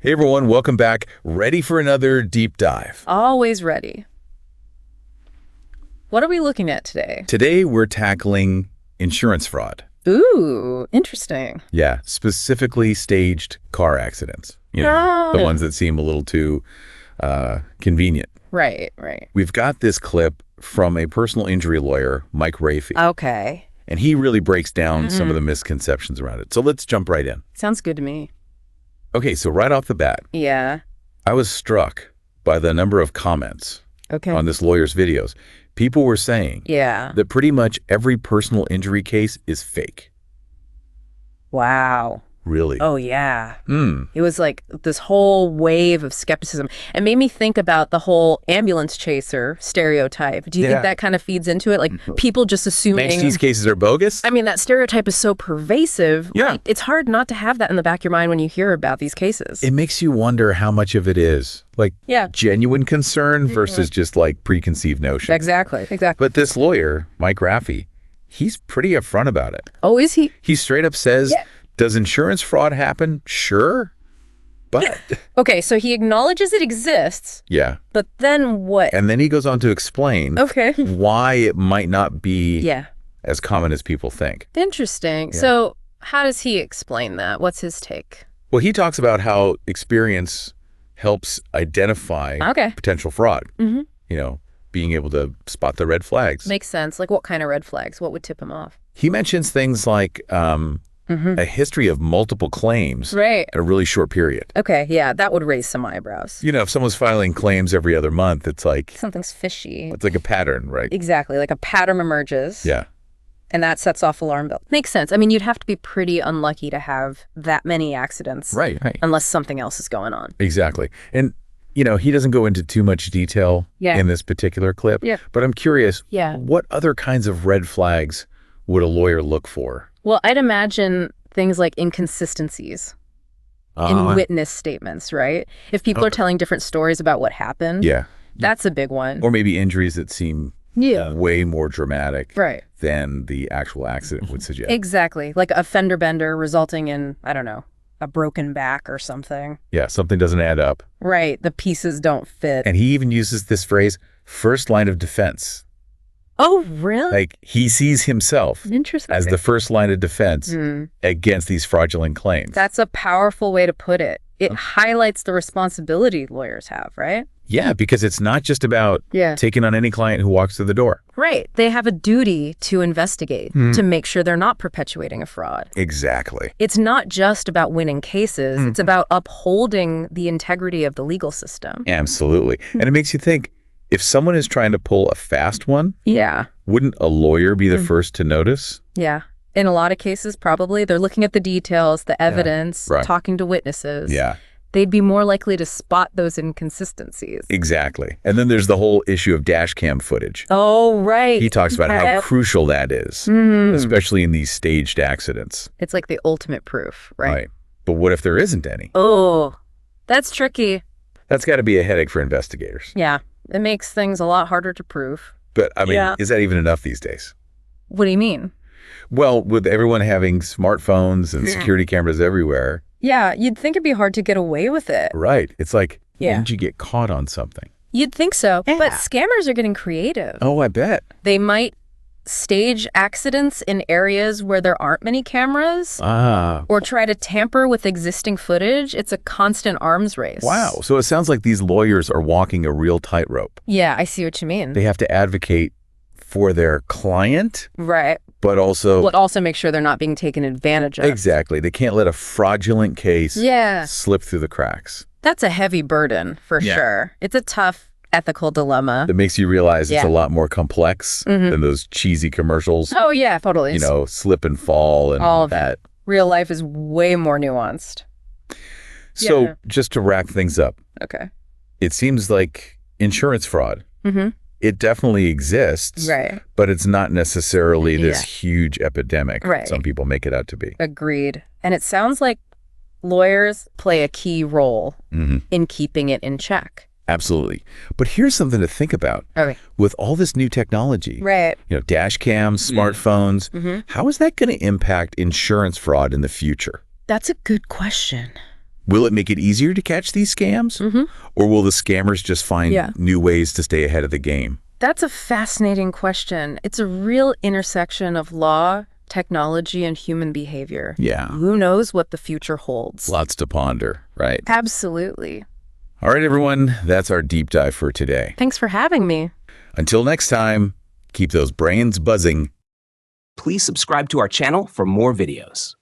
Hey everyone, welcome back. Ready for another deep dive? Always ready. What are we looking at today? Today we're tackling insurance fraud. Ooh, interesting. Yeah, specifically staged car accidents. You know, the ones that seem a little too convenient. Right. We've got this clip from a personal injury lawyer, Mike Rafey. Okay. And he really breaks down some of the misconceptions around it. So let's jump right in. Sounds good to me. Okay, so right off the bat, Yeah. I was struck by the number of comments Okay. on this lawyer's videos. People were saying that pretty much every personal injury case is fake. Wow. Really? Oh, yeah. It was like this whole wave of skepticism. It made me think about the whole ambulance chaser stereotype. Do you think that kind of feeds into it? Like people just assuming these cases are bogus? I mean, that stereotype is so pervasive. Yeah. Right? It's hard not to have that in the back of your mind when you hear about these cases. It makes you wonder how much of it is like genuine concern versus just like preconceived notion. Exactly. But this lawyer, Mike Rafey, he's pretty upfront about it. Oh, is he? He straight up says, does insurance fraud happen? Sure. But Okay, so he acknowledges it exists. yeah. But then what? And then he goes on to explain why it might not be as common as people think. Interesting. So how does he explain that? What's his take? Well, he talks about how experience helps identify potential fraud. You know, being able to spot the red flags. Makes sense. Like what kind of red flags? What would tip him off? He mentions things like a history of multiple claims in a really short period. Okay, yeah, that would raise some eyebrows. You know, if someone's filing claims every other month, it's like something's fishy. It's like a pattern, right? Exactly, like a pattern emerges. Yeah. And that sets off alarm bells. Makes sense. I mean, you'd have to be pretty unlucky to have that many accidents. Right. Unless something else is going on. Exactly. And, you know, he doesn't go into too much detail in this particular clip. Yeah. But I'm curious, what other kinds of red flags would a lawyer look for? Well, I'd imagine things like inconsistencies in witness statements, right? If people are telling different stories about what happened, that's a big one. Or maybe injuries that seem way more dramatic than the actual accident would suggest. Exactly. Like a fender bender resulting in, I don't know, a broken back or something. Yeah, something doesn't add up. Right. The pieces don't fit. And he even uses this phrase, first line of defense. Oh, really? Like he sees himself as the first line of defense against these fraudulent claims. That's a powerful way to put it. It highlights the responsibility lawyers have, right? Yeah, because it's not just about taking on any client who walks through the door. Right. They have a duty to investigate, to make sure they're not perpetuating a fraud. Exactly. It's not just about winning cases. It's about upholding the integrity of the legal system. Absolutely. And it makes you think, if someone is trying to pull a fast one, wouldn't a lawyer be the first to notice? Yeah. In a lot of cases, probably. They're looking at the details, the evidence, talking to witnesses. Yeah. They'd be more likely to spot those inconsistencies. Exactly. And then there's the whole issue of dash cam footage. Oh, right. He talks about how crucial that is, especially in these staged accidents. It's like the ultimate proof, right? But what if there isn't any? Oh, that's tricky. That's got to be a headache for investigators. Yeah. It makes things a lot harder to prove. But, I mean, is that even enough these days? What do you mean? Well, with everyone having smartphones and security cameras everywhere. Yeah, you'd think it'd be hard to get away with it. Right. It's like, when did you get caught on something? You'd think so. But scammers are getting creative. Oh, I bet. They might stage accidents in areas where there aren't many cameras or try to tamper with existing footage. It's a constant arms race. Wow. So it sounds like these lawyers are walking a real tightrope. Yeah, I see what you mean. They have to advocate for their client. Right. But also make sure they're not being taken advantage of. Exactly. They can't let a fraudulent case slip through the cracks. That's a heavy burden for sure. It's a tough ethical dilemma. That makes you realize it's a lot more complex than those cheesy commercials. Oh, yeah, totally. You know, slip and fall and all that. Real life is way more nuanced. So just to wrap things up. Okay. It seems like insurance fraud. It definitely exists. Right. But it's not necessarily this huge epidemic some people make it out to be. Agreed. And it sounds like lawyers play a key role in keeping it in check. Absolutely. But here's something to think about. Okay. With all this new technology, right? You know, dash cams, smartphones, how is that going to impact insurance fraud in the future? That's a good question. Will it make it easier to catch these scams? Or will the scammers just find new ways to stay ahead of the game? That's a fascinating question. It's a real intersection of law, technology, and human behavior. Yeah. Who knows what the future holds? Lots to ponder, right? Absolutely. All right, everyone, that's our deep dive for today. Thanks for having me. Until next time, keep those brains buzzing. Please subscribe to our channel for more videos.